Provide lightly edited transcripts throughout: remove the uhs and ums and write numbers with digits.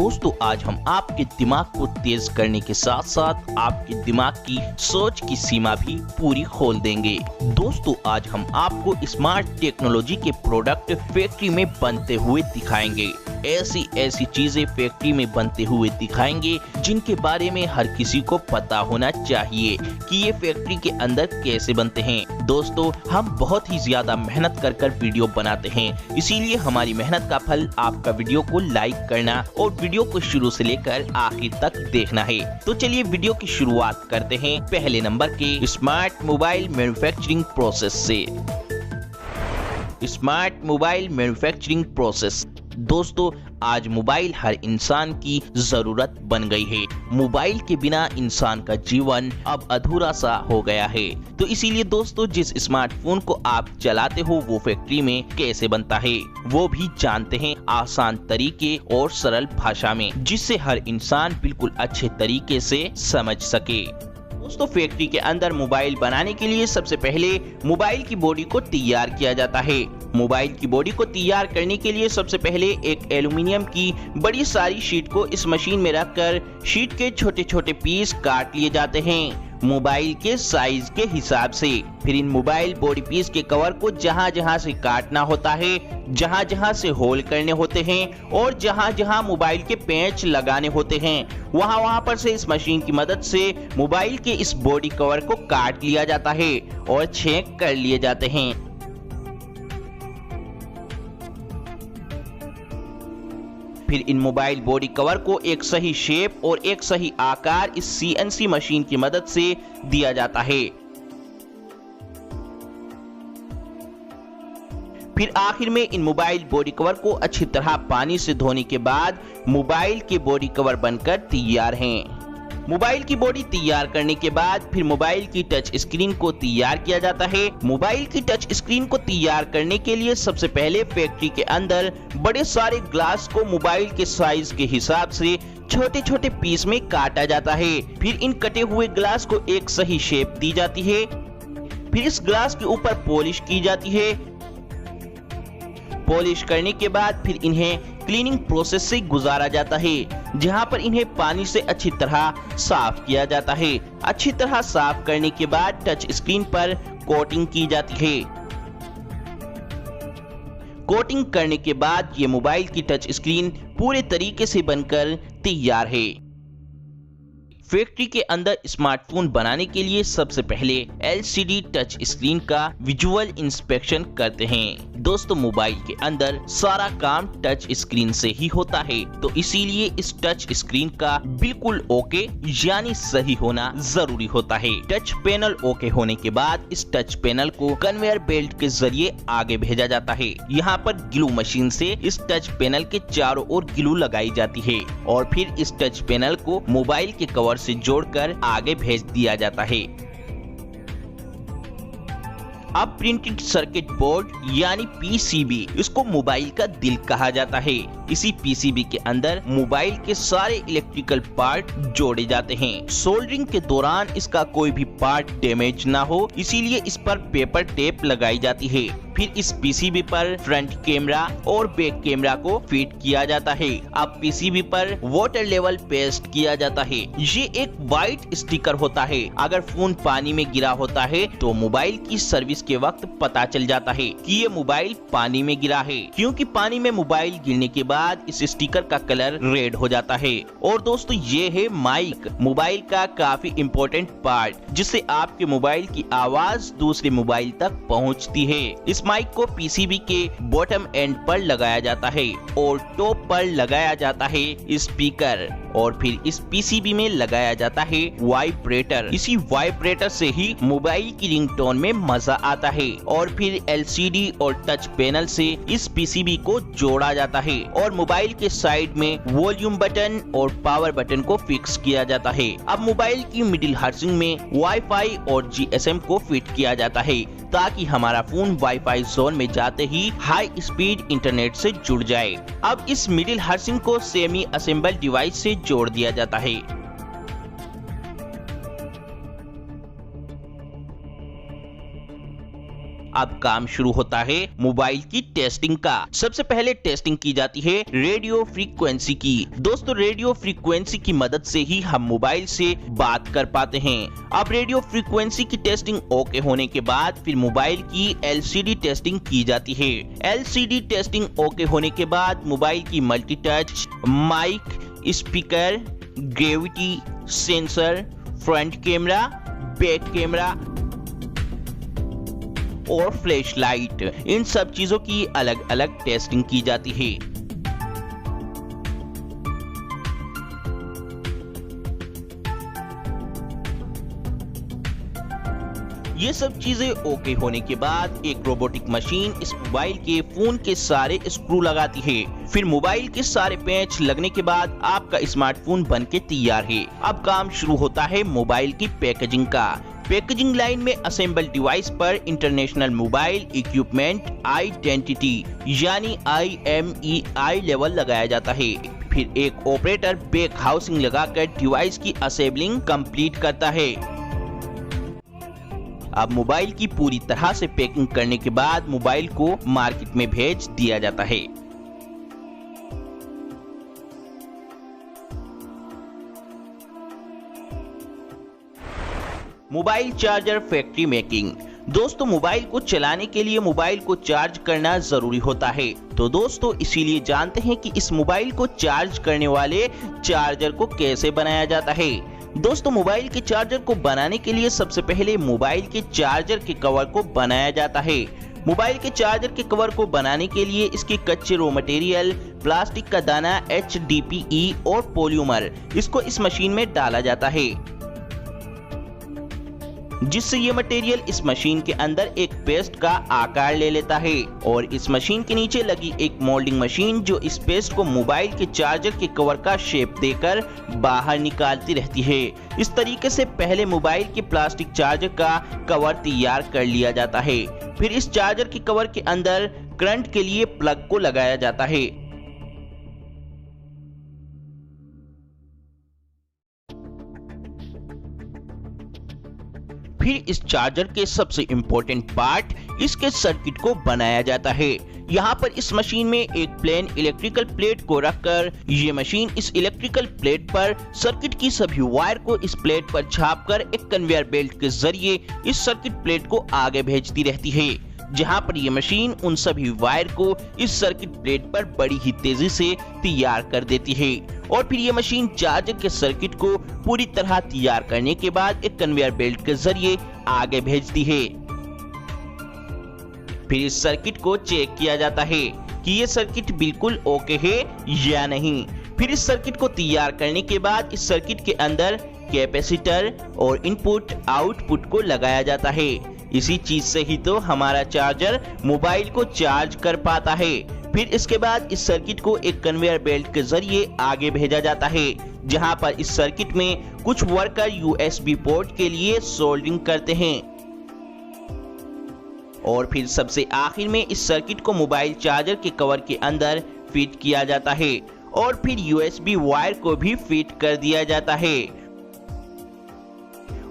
दोस्तों आज हम आपके दिमाग को तेज करने के साथ साथ आपके दिमाग की सोच की सीमा भी पूरी खोल देंगे। दोस्तों आज हम आपको स्मार्ट टेक्नोलॉजी के प्रोडक्ट फैक्ट्री में बनते हुए दिखाएंगे। ऐसी चीजें फैक्ट्री में बनते हुए दिखाएंगे जिनके बारे में हर किसी को पता होना चाहिए कि ये फैक्ट्री के अंदर कैसे बनते हैं। दोस्तों हम बहुत ही ज्यादा मेहनत कर वीडियो बनाते हैं, इसीलिए हमारी मेहनत का फल आपका वीडियो को लाइक करना और वीडियो को शुरू से लेकर आखिर तक देखना है। तो चलिए वीडियो की शुरुआत करते हैं पहले नंबर के स्मार्ट मोबाइल मैन्युफैक्चरिंग प्रोसेस से। Smart mobile manufacturing process. दोस्तों आज मोबाइल हर इंसान की जरूरत बन गई है। मोबाइल के बिना इंसान का जीवन अब अधूरा सा हो गया है। तो इसीलिए दोस्तों जिस स्मार्टफोन को आप चलाते हो वो फैक्ट्री में कैसे बनता है वो भी जानते हैं आसान तरीके और सरल भाषा में, जिससे हर इंसान बिल्कुल अच्छे तरीके से समझ सके। दोस्तों फैक्ट्री के अंदर मोबाइल बनाने के लिए सबसे पहले मोबाइल की बॉडी को तैयार किया जाता है। मोबाइल की बॉडी को तैयार करने के लिए सबसे पहले एक एल्युमिनियम की बड़ी सारी शीट को इस मशीन में रखकर शीट के छोटे छोटे पीस काट लिए जाते हैं मोबाइल के साइज के हिसाब से। फिर इन मोबाइल बॉडी पीस के कवर को जहां जहां से काटना होता है, जहां जहां से होल करने होते हैं और जहां जहां मोबाइल के पेंच लगाने होते हैं वहां पर से इस मशीन की मदद से मोबाइल के इस बॉडी कवर को काट लिया जाता है और छेद कर लिए जाते हैं। फिर इन मोबाइल बॉडी कवर को एक सही शेप और एक सही आकार इस CNC मशीन की मदद से दिया जाता है। फिर आखिर में इन मोबाइल बॉडी कवर को अच्छी तरह पानी से धोने के बाद मोबाइल के बॉडी कवर बनकर तैयार हैं। मोबाइल की बॉडी तैयार करने के बाद फिर मोबाइल की टच स्क्रीन को तैयार किया जाता है। मोबाइल की टच स्क्रीन को तैयार करने के लिए सबसे पहले फैक्ट्री के अंदर बड़े सारे ग्लास को मोबाइल के साइज के हिसाब से छोटे छोटे पीस में काटा जाता है। फिर इन कटे हुए ग्लास को एक सही शेप दी जाती है। फिर इस ग्लास के ऊपर पॉलिश की जाती है। पॉलिश करने के बाद फिर इन्हें क्लीनिंग प्रोसेस से गुजारा जाता है, जहां पर इन्हें पानी से अच्छी तरह साफ किया जाता है। अच्छी तरह साफ करने के बाद टच स्क्रीन पर कोटिंग की जाती है। कोटिंग करने के बाद ये मोबाइल की टच स्क्रीन पूरे तरीके से बनकर तैयार है। फैक्ट्री के अंदर स्मार्टफोन बनाने के लिए सबसे पहले LCD टच स्क्रीन का विजुअल इंस्पेक्शन करते हैं। दोस्तों मोबाइल के अंदर सारा काम टच स्क्रीन से ही होता है, तो इसीलिए इस टच स्क्रीन का बिल्कुल ओके यानी सही होना जरूरी होता है। टच पैनल ओके होने के बाद इस टच पैनल को कन्वेयर बेल्ट के जरिए आगे भेजा जाता है। यहाँ पर ग्लू मशीन से इस टच पैनल के चारों ओर ग्लू लगाई जाती है और फिर इस टच पैनल को मोबाइल के कवर से जोड़कर आगे भेज दिया जाता है। अब प्रिंटेड सर्किट बोर्ड यानी PCB, इसको मोबाइल का दिल कहा जाता है। इसी PCB के अंदर मोबाइल के सारे इलेक्ट्रिकल पार्ट जोड़े जाते हैं। सोल्डरिंग के दौरान इसका कोई भी पार्ट डैमेज ना हो, इसीलिए इस पर पेपर टेप लगाई जाती है। फिर इस PCB पर फ्रंट कैमरा और बैक कैमरा को फिट किया जाता है। अब PCB पर वाटर लेवल पेस्ट किया जाता है। ये एक व्हाइट स्टिकर होता है। अगर फोन पानी में गिरा होता है तो मोबाइल की सर्विस के वक्त पता चल जाता है कि ये मोबाइल पानी में गिरा है, क्योंकि पानी में मोबाइल गिरने के बाद इस स्टिकर का कलर रेड हो जाता है। और दोस्तों ये है माइक, मोबाइल का काफी इम्पोर्टेंट पार्ट, जिससे आपके मोबाइल की आवाज दूसरे मोबाइल तक पहुंचती है। इस माइक को PCB के बॉटम एंड पर लगाया जाता है और टॉप पर लगाया जाता है स्पीकर और फिर इस PCB में लगाया जाता है वाइब्रेटर। इसी वाइब्रेटर से ही मोबाइल की रिंगटोन में मजा आता है। और फिर LCD और टच पैनल से इस PCB को जोड़ा जाता है और मोबाइल के साइड में वॉल्यूम बटन और पावर बटन को फिक्स किया जाता है। अब मोबाइल की मिडिल हाउसिंग में वाईफाई और GSM को फिट किया जाता है, ताकि हमारा फोन वाईफाई जोन में जाते ही हाई स्पीड इंटरनेट से जुड़ जाए। अब इस मिडिल हाउसिंग को सेमी असेंबल डिवाइस से जोड़ दिया जाता है। अब काम शुरू होता है मोबाइल की टेस्टिंग का। सबसे पहले टेस्टिंग की जाती है रेडियो फ्रीक्वेंसी की। दोस्तों रेडियो फ्रीक्वेंसी की मदद से ही हम मोबाइल से बात कर पाते हैं। अब रेडियो फ्रीक्वेंसी की टेस्टिंग ओके होने के बाद फिर मोबाइल की LCD टेस्टिंग की जाती है। LCD टेस्टिंग ओके होने के बाद मोबाइल की multi touch, mike, speaker, gravity sensor, front camera, back camera और फ्लैश लाइट, इन सब चीजों की अलग अलग टेस्टिंग की जाती है। ये सब चीजें ओके होने के बाद एक रोबोटिक मशीन इस मोबाइल के फोन के सारे स्क्रू लगाती है। फिर मोबाइल के सारे पेच लगने के बाद आपका स्मार्टफोन बनके तैयार है। अब काम शुरू होता है मोबाइल की पैकेजिंग का। पैकेजिंग लाइन में असेंबल डिवाइस पर इंटरनेशनल मोबाइल इक्विपमेंट आइडेंटिटी यानी IMEI लेवल लगाया जाता है। फिर एक ऑपरेटर बैक हाउसिंग लगाकर डिवाइस की असेंबलिंग कंप्लीट करता है। अब मोबाइल की पूरी तरह से पैकिंग करने के बाद मोबाइल को मार्केट में भेज दिया जाता है। Mobile charger factory making. दोस्तों मोबाइल को चलाने के लिए मोबाइल को चार्ज करना जरूरी होता है। तो दोस्तों इसीलिए जानते हैं कि इस मोबाइल को चार्ज करने वाले चार्जर को कैसे बनाया जाता है। दोस्तों मोबाइल के चार्जर को बनाने के लिए सबसे पहले मोबाइल के चार्जर के कवर को बनाया जाता है। मोबाइल के चार्जर के कवर को बनाने के लिए इसके कच्चे रॉ मटेरियल, प्लास्टिक का दाना, HDPE और पॉलीमर, इसको इस मशीन में डाला जाता है, जिससे ये मटेरियल इस मशीन के अंदर एक पेस्ट का आकार ले लेता है और इस मशीन के नीचे लगी एक मोल्डिंग मशीन जो इस पेस्ट को मोबाइल के चार्जर के कवर का शेप देकर बाहर निकालती रहती है। इस तरीके से पहले मोबाइल के प्लास्टिक चार्जर का कवर तैयार कर लिया जाता है। फिर इस चार्जर के कवर के अंदर करंट के लिए प्लग को लगाया जाता है। फिर इस चार्जर के सबसे इम्पोर्टेंट पार्ट इसके सर्किट को बनाया जाता है। यहाँ पर इस मशीन में एक प्लेन इलेक्ट्रिकल प्लेट को रखकर ये मशीन इस इलेक्ट्रिकल प्लेट पर सर्किट की सभी वायर को इस प्लेट पर छापकर एक कन्वेयर बेल्ट के जरिए इस सर्किट प्लेट को आगे भेजती रहती है, जहाँ पर ये मशीन उन सभी वायर को इस सर्किट प्लेट पर बड़ी ही तेजी से तैयार कर देती है। और फिर ये मशीन चार्जर के सर्किट को पूरी तरह तैयार करने के बाद एक कन्वेयर बेल्ट के जरिए आगे भेजती है। फिर इस सर्किट को चेक किया जाता है कि ये सर्किट बिल्कुल ओके है या नहीं। फिर इस सर्किट को तैयार करने के बाद इस सर्किट के अंदर कैपेसिटर और इनपुट आउटपुट को लगाया जाता है। इसी चीज से ही तो हमारा चार्जर मोबाइल को चार्ज कर पाता है। फिर इसके बाद इस सर्किट को एक कन्वेयर बेल्ट के जरिए आगे भेजा जाता है, जहां पर इस सर्किट में कुछ वर्कर USB पोर्ट के लिए सोल्डरिंग करते हैं। और फिर सबसे आखिर में इस सर्किट को मोबाइल चार्जर के कवर के अंदर फिट किया जाता है और फिर USB वायर को भी फिट कर दिया जाता है।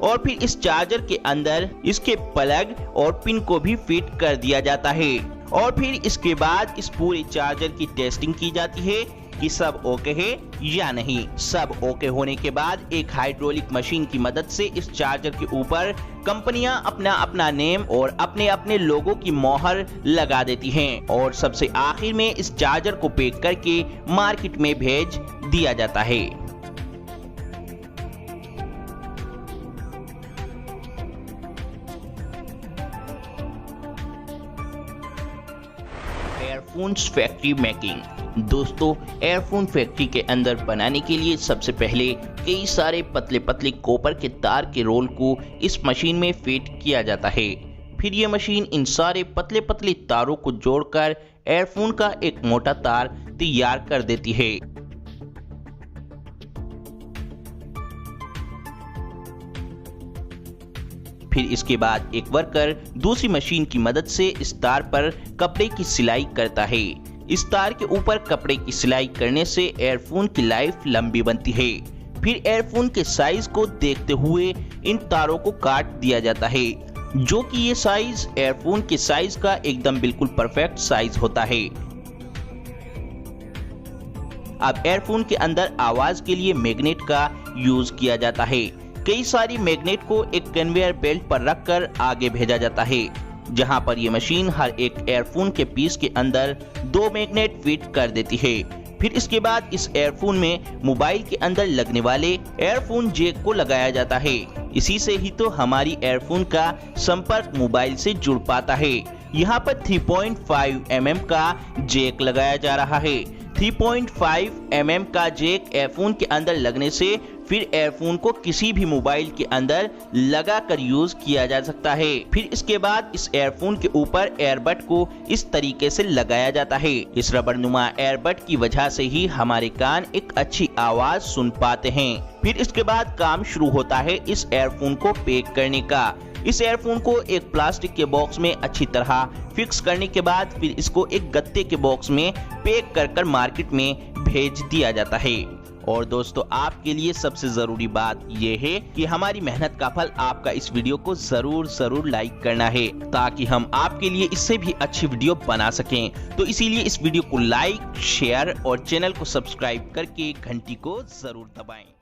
और फिर इस चार्जर के अंदर इसके प्लग और पिन को भी फिट कर दिया जाता है। और फिर इसके बाद इस पूरे चार्जर की टेस्टिंग की जाती है कि सब ओके है या नहीं। सब ओके होने के बाद एक हाइड्रोलिक मशीन की मदद से इस चार्जर के ऊपर कंपनियां अपना अपना नेम और अपने अपने लोगों की मोहर लगा देती हैं और सबसे आखिर में इस चार्जर को पैक करके मार्केट में भेज दिया जाता है। Earphones factory making. दोस्तों एयरफोन फैक्ट्री के अंदर बनाने के लिए सबसे पहले कई सारे पतले पतले कॉपर के तार के रोल को इस मशीन में फिट किया जाता है। फिर यह मशीन इन सारे पतले पतले तारों को जोड़कर एयरफोन का एक मोटा तार तैयार कर देती है। फिर इसके बाद एक वर्कर दूसरी मशीन की मदद से इस तार पर कपड़े की सिलाई करता है। इस तार के ऊपर कपड़े की सिलाई करने से एयरफोन की लाइफ लंबी बनती है। फिर एयरफोन के साइज को देखते हुए इन तारों को काट दिया जाता है। जो कि ये साइज एयरफोन के साइज का एकदम बिल्कुल परफेक्ट साइज होता है। अब एयरफोन के अंदर आवाज के लिए मैग्नेट का यूज किया जाता है। कई सारी मैग्नेट को एक कन्वेयर बेल्ट पर रखकर आगे भेजा जाता है, जहां पर ये मशीन हर एक एयरफोन के पीस के अंदर 2 मैग्नेट फिट कर देती है। फिर इसके बाद इस एयरफोन में मोबाइल के अंदर लगने वाले एयरफोन जैक को लगाया जाता है। इसी से ही तो हमारी एयरफोन का संपर्क मोबाइल से जुड़ पाता है। यहाँ पर 3.5 mm का जैक लगाया जा रहा है। 3.5 mm का जैक एयरफोन के अंदर लगने से फिर एयरफोन को किसी भी मोबाइल के अंदर लगाकर यूज किया जा सकता है। फिर इसके बाद इस एयरफोन के ऊपर एयरबड को इस तरीके से लगाया जाता है। इस रबड़नुमा एयरबड की वजह से ही हमारे कान एक अच्छी आवाज सुन पाते हैं। फिर इसके बाद काम शुरू होता है इस एयरफोन को पैक करने का। इस एयरफोन को एक प्लास्टिक के बॉक्स में अच्छी तरह फिक्स करने के बाद फिर इसको एक गत्ते के बॉक्स में पैक कर मार्केट में भेज दिया जाता है। और दोस्तों, आपके लिए सबसे जरूरी बात यह है कि हमारी मेहनत का फल आपका इस वीडियो को जरूर लाइक करना है, ताकि हम आपके लिए इससे भी अच्छी वीडियो बना सकें। तो इसीलिए इस वीडियो को लाइक, शेयर और चैनल को सब्सक्राइब करके घंटी को जरूर दबाएं।